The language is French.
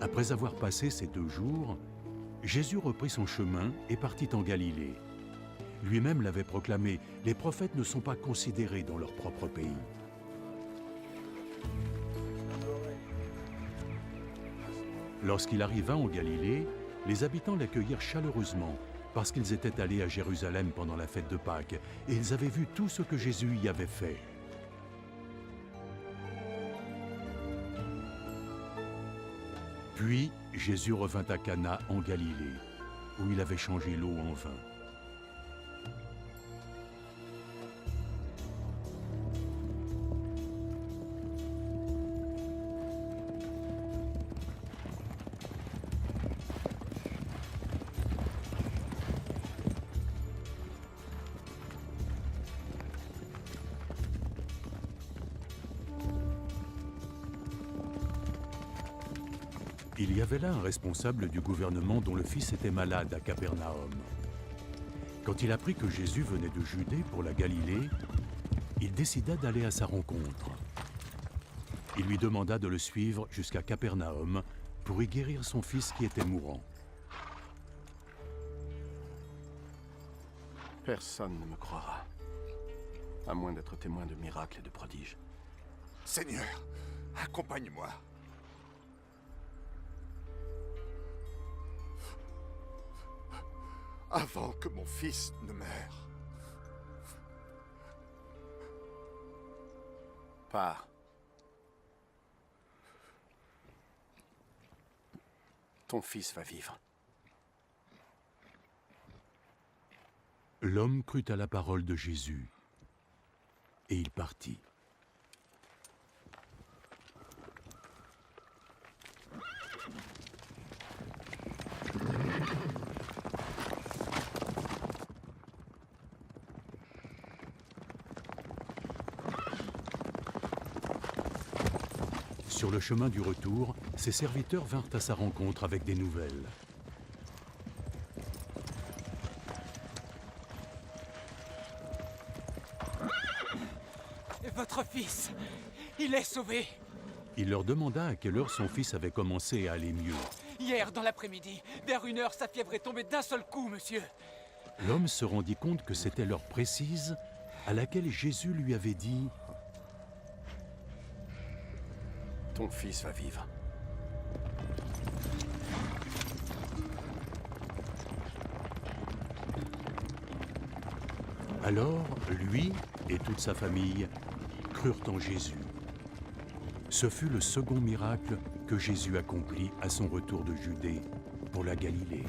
Après avoir passé ces 2 jours, Jésus reprit son chemin et partit en Galilée. Lui-même l'avait proclamé, les prophètes ne sont pas considérés dans leur propre pays. Lorsqu'il arriva en Galilée, les habitants l'accueillirent chaleureusement parce qu'ils étaient allés à Jérusalem pendant la fête de Pâques et ils avaient vu tout ce que Jésus y avait fait. Puis Jésus revint à Cana en Galilée, où il avait changé l'eau en vin. Il y avait là un responsable du gouvernement dont le fils était malade à Capernaum. Quand il apprit que Jésus venait de Judée pour la Galilée, il décida d'aller à sa rencontre. Il lui demanda de le suivre jusqu'à Capernaum pour y guérir son fils qui était mourant. Personne ne me croira, à moins d'être témoin de miracles et de prodiges. Seigneur, accompagne-moi. Avant que mon fils ne meure. Pars. Ton fils va vivre. L'homme crut à la parole de Jésus, et il partit. Sur le chemin du retour, ses serviteurs vinrent à sa rencontre avec des nouvelles. Votre fils, il est sauvé. Il leur demanda à quelle heure son fils avait commencé à aller mieux. Hier, dans l'après-midi, vers 1 heure, sa fièvre est tombée d'un seul coup, monsieur. L'homme se rendit compte que c'était l'heure précise à laquelle Jésus lui avait dit « Ton fils va vivre. » Alors, lui et toute sa famille crurent en Jésus. Ce fut le second miracle que Jésus accomplit à son retour de Judée pour la Galilée.